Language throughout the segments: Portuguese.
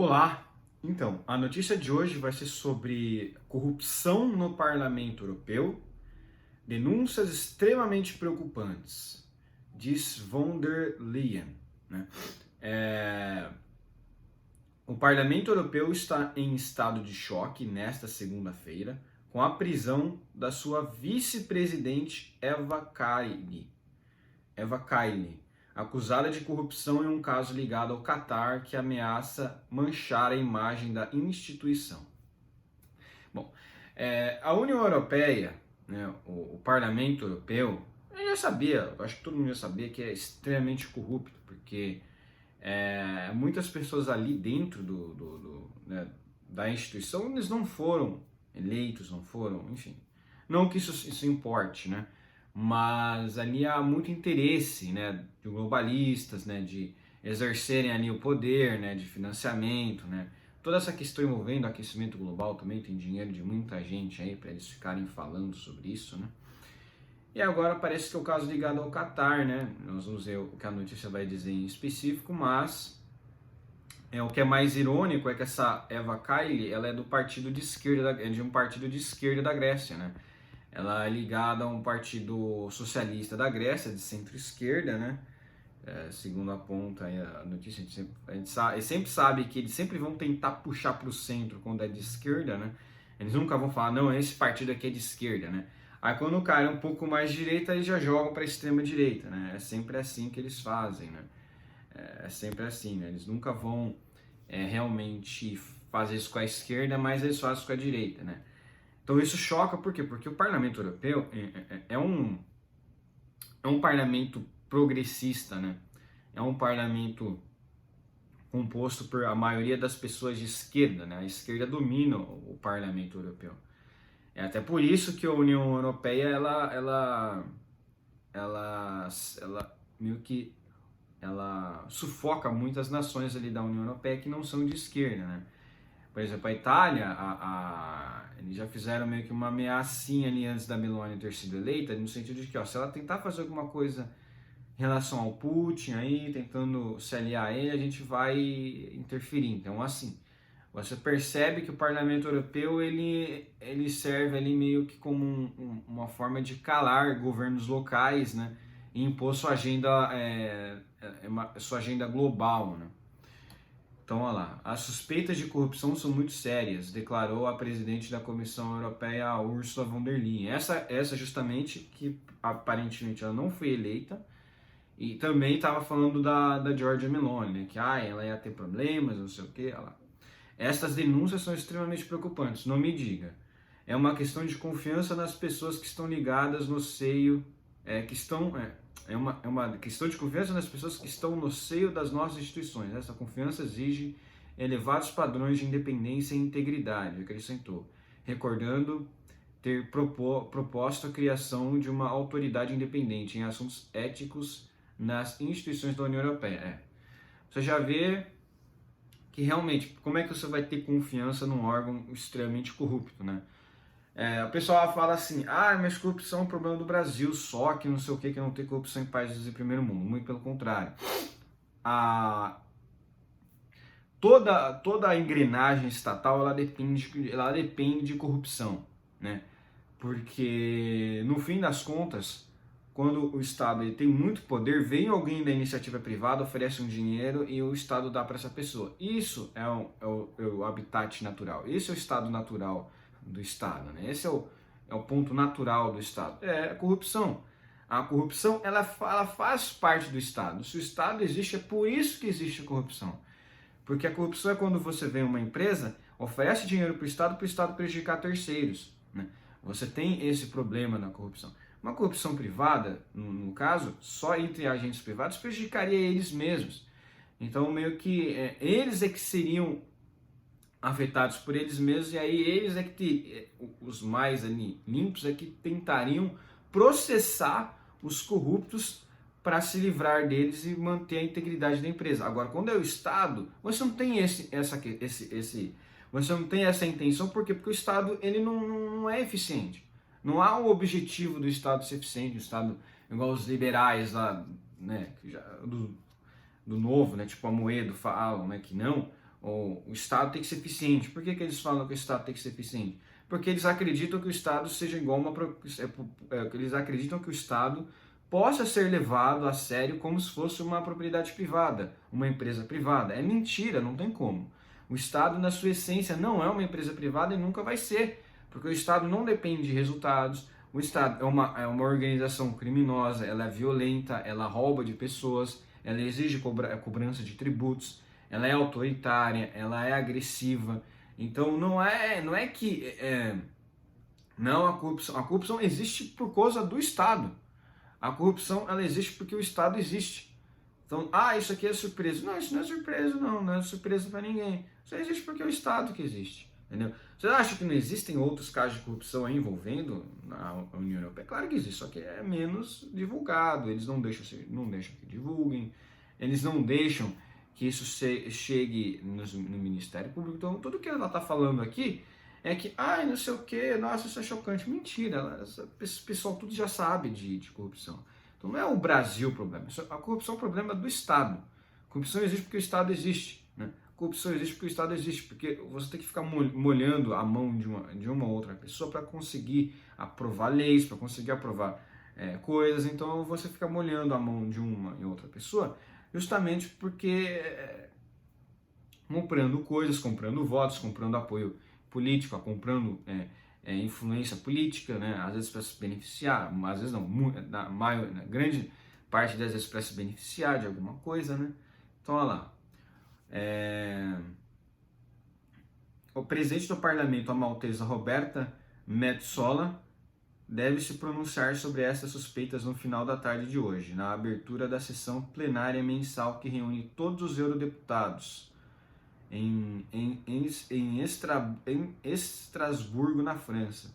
Olá! Então, a notícia de hoje vai ser sobre corrupção no Parlamento Europeu, denúncias extremamente preocupantes, diz von der Leyen, né? É, O Parlamento Europeu está em estado de choque nesta segunda-feira com a prisão da sua vice-presidente Eva Kaili, acusada de corrupção em um caso ligado ao Catar que ameaça manchar a imagem da instituição. Bom, a União Europeia, né, o Parlamento Europeu, eu já sabia, acho que todo mundo já sabia que é extremamente corrupto, porque muitas pessoas ali dentro né, da instituição, eles não foram eleitos, não foram, enfim, não que isso importe, né? Mas ali há muito interesse, né, de globalistas, né, de exercerem ali o poder, né, de financiamento, né? Toda essa questão envolvendo aquecimento global também tem dinheiro de muita gente aí para eles ficarem falando sobre isso, né? E agora parece que é o caso ligado ao Catar, né? Nós vamos ver o que a notícia vai dizer em específico, mas o que é mais irônico é que essa Eva Kaili, ela é do partido de esquerda, é de um partido de esquerda da Grécia, né? Ela é ligada a um partido socialista da Grécia, de centro-esquerda, né? Segundo aponta a notícia, a gente sempre sabe que eles sempre vão tentar puxar para o centro quando é de esquerda, né? Eles nunca vão falar, não, esse partido aqui é de esquerda, né? Aí quando o cara é um pouco mais de direita, eles já jogam para a extrema direita, né? É sempre assim que eles fazem, né? É sempre assim, né? Eles nunca vão realmente fazer isso com a esquerda, mas eles fazem isso com a direita, né? Então isso choca, por quê? Porque o Parlamento Europeu é um parlamento progressista, né? É um parlamento composto por a maioria das pessoas de esquerda, né? A esquerda domina o Parlamento Europeu. É até por isso que a União Europeia, ela meio que ela sufoca muitas nações ali da União Europeia que não são de esquerda, né? Por exemplo, a Itália, eles já fizeram meio que uma ameaçinha ali antes da Meloni ter sido eleita, no sentido de que, ó, se ela tentar fazer alguma coisa em relação ao Putin aí, tentando se aliar a ele, a gente vai interferir. Então, assim, você percebe que o Parlamento Europeu, ele serve ali meio que como uma forma de calar governos locais, né? E impor sua agenda global, né? Então, olha lá, as suspeitas de corrupção são muito sérias, declarou a presidente da Comissão Europeia, Ursula von der Leyen. Essa justamente que aparentemente ela não foi eleita, e também estava falando da Giorgia Meloni, né, que ela ia ter problemas, não sei o que. Essas denúncias são extremamente preocupantes, não me diga. É uma questão de confiança nas pessoas que estão ligadas no seio, é uma questão de confiança nas pessoas que estão no seio das nossas instituições. Essa confiança exige elevados padrões de independência e integridade, acrescentou, recordando ter proposto a criação de uma autoridade independente em assuntos éticos nas instituições da União Europeia. Você já vê que realmente, como é que você vai ter confiança num órgão extremamente corrupto, né? O pessoal fala assim, mas corrupção é um problema do Brasil só, que não sei o que não tem corrupção em países de primeiro mundo. Muito pelo contrário. Toda a engrenagem estatal, ela depende de corrupção, né? Porque, no fim das contas, quando o Estado ele tem muito poder, vem alguém da iniciativa privada, oferece um dinheiro e o Estado dá para essa pessoa. Isso é o habitat natural. Esse é o estado natural do Estado, né? Esse é o ponto natural do Estado. É a corrupção. A corrupção ela faz parte do Estado. Se o Estado existe, é por isso que existe a corrupção. Porque a corrupção é quando você vê uma empresa, oferece dinheiro para o Estado prejudicar terceiros, né? Você tem esse problema na corrupção. Uma corrupção privada, no caso, só entre agentes privados, prejudicaria eles mesmos. Então, meio que eles é que seriam afetados por eles mesmos, e aí eles os mais ali, limpos, é que tentariam processar os corruptos para se livrar deles e manter a integridade da empresa. Agora, quando é o Estado, você não tem você não tem essa intenção, por quê? Porque o Estado ele não é eficiente. Não há um objetivo do Estado ser eficiente, o Estado, igual os liberais lá, né, do novo, né, tipo a Moedo falam, né, que não. o Estado tem que ser eficiente. Por que eles falam que o Estado tem que ser eficiente? Porque eles acreditam que o Estado seja igual eles acreditam que o Estado possa ser levado a sério como se fosse uma propriedade privada, uma empresa privada. É mentira, não tem como. O Estado, na sua essência, não é uma empresa privada e nunca vai ser, porque o Estado não depende de resultados. O Estado é uma organização criminosa, ela é violenta, ela rouba de pessoas, ela exige cobrança de tributos, ela é autoritária, ela é agressiva. Então não é que não, a corrupção existe por causa do Estado. A corrupção ela existe porque o Estado existe. Então, isso aqui é surpresa. Não, isso não é surpresa, não é surpresa para ninguém. Isso existe porque é o Estado que existe. Entendeu? Você acha que não existem outros casos de corrupção aí envolvendo a União Europeia? Claro que existe, só que é menos divulgado. Eles não deixam que divulguem, eles não deixam que isso chegue no Ministério Público. Então, tudo que ela está falando aqui é que, não sei o que, nossa, isso é chocante. Mentira, esse pessoal tudo já sabe de corrupção. Então não é o Brasil o problema, a corrupção é o problema do Estado. A corrupção existe porque o Estado existe, né? A corrupção existe porque o Estado existe, porque você tem que ficar molhando a mão de uma outra pessoa para conseguir aprovar leis, para conseguir aprovar coisas. Então você fica molhando a mão de uma e outra pessoa justamente porque comprando coisas, comprando votos, comprando apoio político, comprando influência política, né? Às vezes para se beneficiar, às vezes não, na grande parte das vezes para se beneficiar de alguma coisa, né? Então, olha lá. O presidente do parlamento, a maltesa Roberta Metsola, deve se pronunciar sobre essas suspeitas no final da tarde de hoje, na abertura da sessão plenária mensal que reúne todos os eurodeputados em Estrasburgo, na França.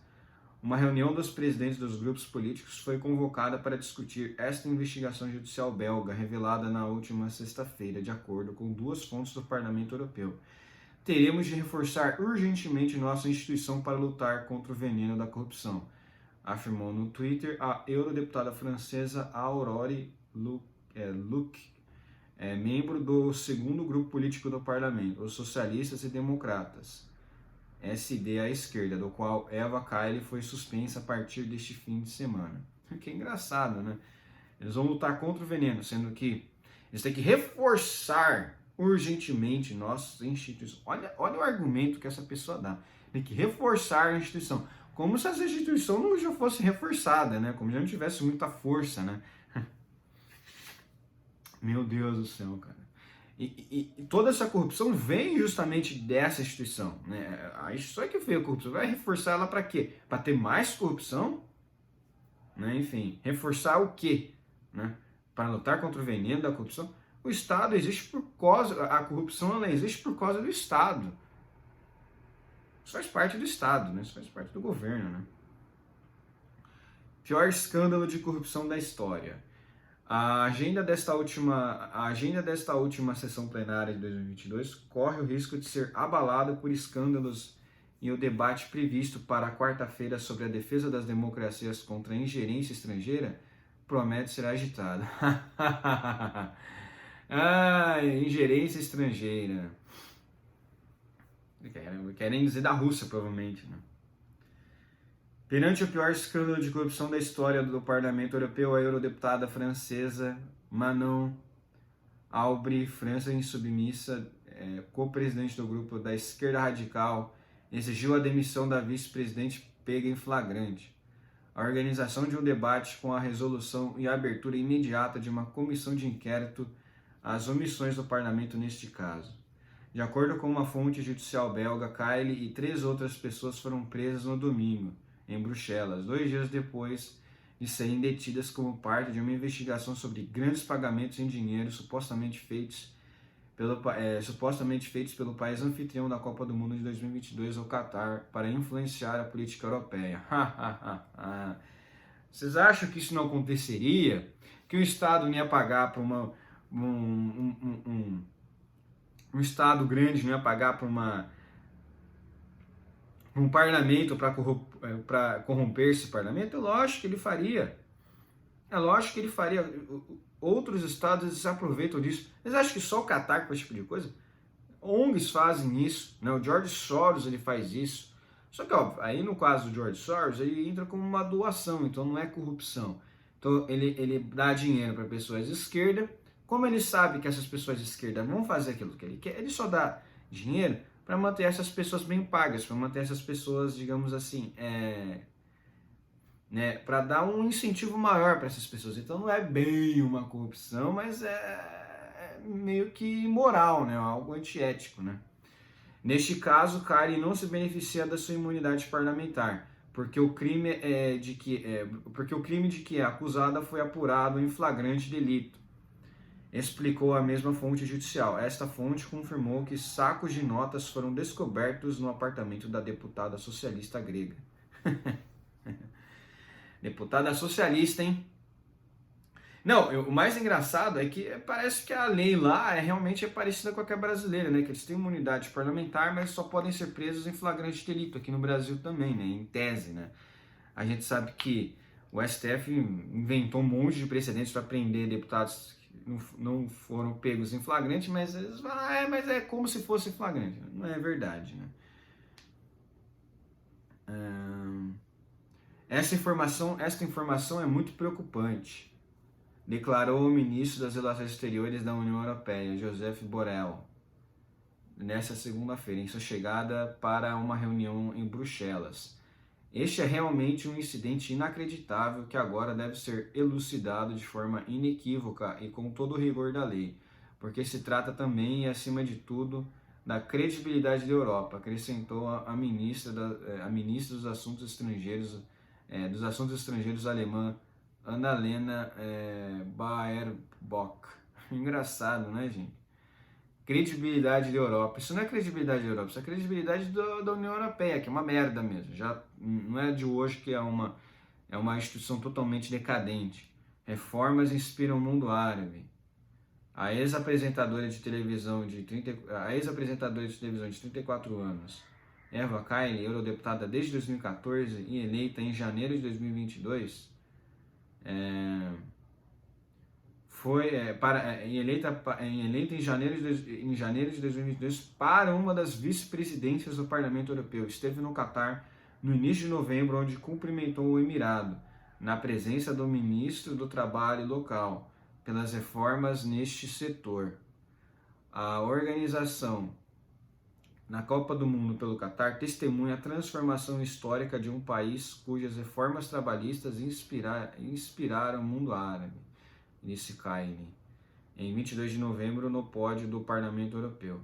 Uma reunião dos presidentes dos grupos políticos foi convocada para discutir esta investigação judicial belga, revelada na última sexta-feira, de acordo com duas fontes do Parlamento Europeu. Teremos de reforçar urgentemente nossa instituição para lutar contra o veneno da corrupção, afirmou no Twitter a eurodeputada francesa Aurore Luc, membro do segundo grupo político do parlamento, os socialistas e democratas, SD à esquerda, do qual Eva Kaili foi suspensa a partir deste fim de semana. Que engraçado, né? Eles vão lutar contra o veneno, sendo que eles têm que reforçar urgentemente nossas instituições. Olha o argumento que essa pessoa dá. Tem que reforçar a instituição. Como se essa instituição não já fosse reforçada, né? Como já não tivesse muita força, né? Meu Deus do céu, cara. E toda essa corrupção vem justamente dessa instituição, né? A instituição é que fez a corrupção. Vai reforçar ela para quê? Para ter mais corrupção? Né? Enfim, reforçar o quê? Né? Para lutar contra o veneno da corrupção? O Estado existe por causa... A corrupção ela existe por causa do Estado. Isso faz parte do Estado, né? Isso faz parte do governo, né? Pior escândalo de corrupção da história. A agenda desta última sessão plenária de 2022 corre o risco de ser abalada por escândalos e o debate previsto para a quarta-feira sobre a defesa das democracias contra a ingerência estrangeira promete ser agitado. Ingerência estrangeira. Querem dizer da Rússia, provavelmente, né? Perante o pior escândalo de corrupção da história do Parlamento Europeu, a eurodeputada francesa Manon Aubry, França insubmissa, co-presidente do grupo da esquerda radical, exigiu a demissão da vice-presidente pega em flagrante. A organização de um debate com a resolução e a abertura imediata de uma comissão de inquérito às omissões do Parlamento neste caso. De acordo com uma fonte judicial belga, Kaili e 3 outras pessoas foram presas no domingo, em Bruxelas, 2 dias depois de serem detidas como parte de uma investigação sobre grandes pagamentos em dinheiro supostamente feitos pelo país anfitrião da Copa do Mundo de 2022, o Catar, para influenciar a política europeia. Vocês acham que isso não aconteceria? Que o Estado não ia pagar para um Estado grande não ia pagar para um parlamento para corromper esse parlamento? É lógico que ele faria. É lógico que ele faria. Outros estados se aproveitam disso. Vocês acham que só o Catar faz esse tipo de coisa? ONGs fazem isso, né? O George Soros ele faz isso. Só que, ó, aí no caso do George Soros, ele entra como uma doação, então não é corrupção. Então ele dá dinheiro para pessoas de esquerda. Como ele sabe que essas pessoas de esquerda vão fazer aquilo que ele quer, ele só dá dinheiro para manter essas pessoas bem pagas, para manter essas pessoas, digamos assim, né, para dar um incentivo maior para essas pessoas. Então não é bem uma corrupção, mas é meio que imoral, né, algo antiético, né? Neste caso, Kari não se beneficia da sua imunidade parlamentar, porque o crime porque o crime de que é acusada foi apurado em flagrante delito, explicou a mesma fonte judicial. Esta fonte confirmou que sacos de notas foram descobertos no apartamento da deputada socialista grega. Deputada socialista, hein? Não, o mais engraçado é que parece que a lei lá realmente parecida com a que é brasileira, né? Que eles têm imunidade parlamentar, mas só podem ser presos em flagrante delito. Aqui no Brasil também, né? Em tese, né? A gente sabe que o STF inventou um monte de precedentes para prender deputados que não foram pegos em flagrante, mas eles falam, mas é como se fosse flagrante. Não é verdade, né? Esta informação é muito preocupante, declarou o ministro das Relações Exteriores da União Europeia, Josep Borrell, nesta segunda-feira, em sua chegada para uma reunião em Bruxelas. Este é realmente um incidente inacreditável que agora deve ser elucidado de forma inequívoca e com todo o rigor da lei, porque se trata também e, acima de tudo, da credibilidade da Europa, acrescentou a ministra dos Assuntos Estrangeiros alemã Annalena Baerbock. Engraçado, né, gente? Credibilidade da Europa. Isso não é credibilidade da Europa, isso é credibilidade da União Europeia, que é uma merda mesmo. Já não é de hoje que é uma instituição totalmente decadente. Reformas inspiram o mundo árabe. A ex-apresentadora de televisão de 34 anos, Eva Kaili, eurodeputada desde 2014 e eleita em janeiro de 2022, eleita em janeiro de 2022 para uma das vice-presidências do Parlamento Europeu. Esteve no Catar no início de novembro, onde cumprimentou o Emirado, na presença do ministro do Trabalho local, pelas reformas neste setor. A organização na Copa do Mundo pelo Catar testemunha a transformação histórica de um país cujas reformas trabalhistas inspiraram o mundo árabe, disse Kaili, em 22 de novembro no pódio do Parlamento Europeu.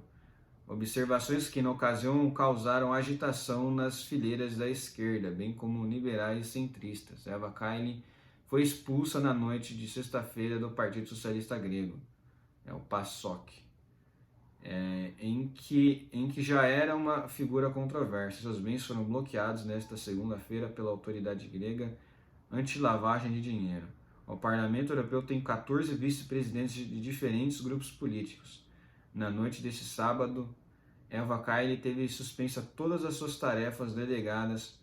Observações que na ocasião causaram agitação nas fileiras da esquerda, bem como liberais e centristas. Eva Kaili foi expulsa na noite de sexta-feira do Partido Socialista Grego, o PASOK, em que já era uma figura controversa. Seus bens foram bloqueados nesta segunda-feira pela autoridade grega anti-lavagem de dinheiro. O Parlamento Europeu tem 14 vice-presidentes de diferentes grupos políticos. Na noite deste sábado, Eva Kaili teve suspensa todas as suas tarefas delegadas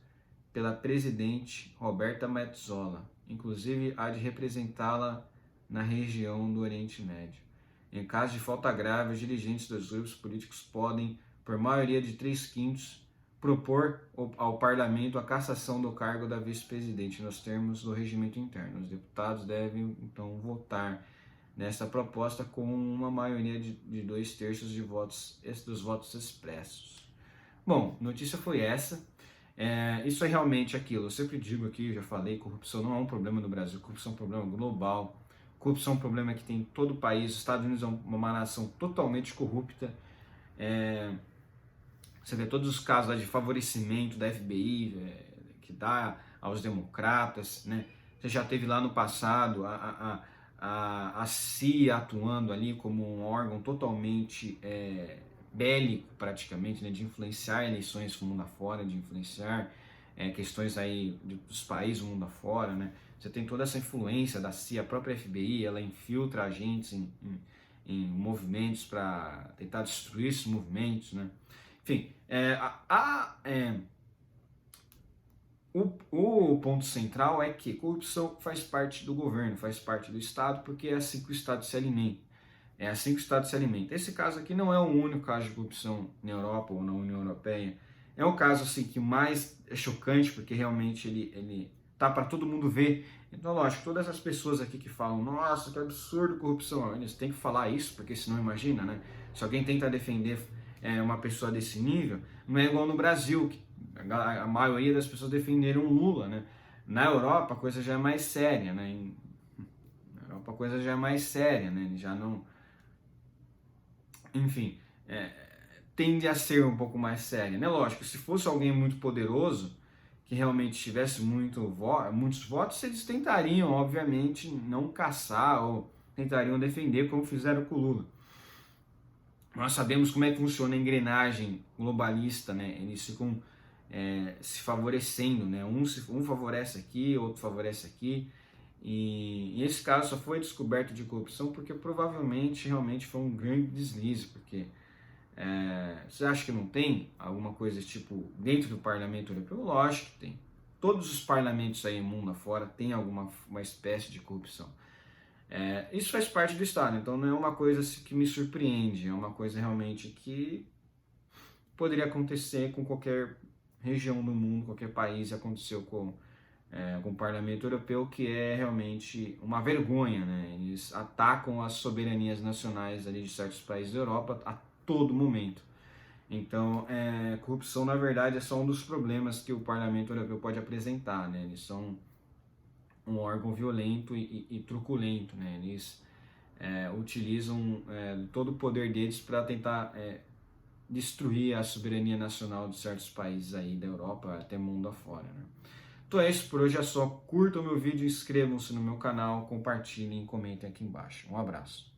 pela presidente Roberta Metsola, inclusive a de representá-la na região do Oriente Médio. Em caso de falta grave, os dirigentes dos grupos políticos podem, por maioria de 3/5, propor ao Parlamento a cassação do cargo da vice-presidente nos termos do regimento interno. Os deputados devem, então, votar nesta proposta com uma maioria de 2/3 dos votos expressos. Bom, notícia foi essa. Isso é realmente aquilo. Eu sempre digo aqui, já falei, corrupção não é um problema no Brasil, corrupção é um problema global. Corrupção é um problema que tem em todo o país. Os Estados Unidos é uma nação totalmente corrupta. Você vê todos os casos lá de favorecimento da FBI que dá aos democratas, né? Você já teve lá no passado a CIA atuando ali como um órgão totalmente bélico, praticamente, né? De influenciar eleições do mundo afora, de influenciar questões aí dos países do mundo afora, né? Você tem toda essa influência da CIA, a própria FBI, ela infiltra agentes em movimentos para tentar destruir esses movimentos, né? Enfim, o ponto central é que corrupção faz parte do governo, faz parte do Estado, porque é assim que o Estado se alimenta. É assim que o Estado se alimenta. Esse caso aqui não é o único caso de corrupção na Europa ou na União Europeia. É um caso assim que mais é chocante, porque realmente ele tá para todo mundo ver. Então, lógico, todas essas pessoas aqui que falam, nossa, que absurdo corrupção, eles têm que falar isso, porque senão imagina, né? Se alguém tenta defender uma pessoa desse nível, não é igual no Brasil, que a maioria das pessoas defenderam Lula, né? Na Europa a coisa já é mais séria, né? Na Europa a coisa já é mais séria, né? Já não... Enfim, tende a ser um pouco mais séria, né? Lógico, se fosse alguém muito poderoso, que realmente tivesse muitos votos, eles tentariam, obviamente, não caçar ou tentariam defender, como fizeram com o Lula. Nós sabemos como é que funciona a engrenagem globalista, né? Eles ficam se favorecendo, né? Um favorece aqui, outro favorece aqui. E esse caso só foi descoberto de corrupção porque provavelmente realmente foi um grande deslize, porque você acha que não tem alguma coisa tipo dentro do Parlamento Europeu? Lógico que tem. Todos os parlamentos aí mundo afora tem uma espécie de corrupção. Isso faz parte do Estado, então não é uma coisa que me surpreende, é uma coisa realmente que poderia acontecer com qualquer região do mundo, qualquer país. Aconteceu com o Parlamento Europeu, que é realmente uma vergonha, né? Eles atacam as soberanias nacionais ali de certos países da Europa a todo momento. Então, corrupção, na verdade, é só um dos problemas que o Parlamento Europeu pode apresentar, né? Eles são um órgão violento e truculento, né? Eles utilizam todo o poder deles para tentar destruir a soberania nacional de certos países aí da Europa, até mundo afora, né? Então é isso por hoje, é só. Curtam o meu vídeo, inscrevam-se no meu canal, compartilhem e comentem aqui embaixo. Um abraço.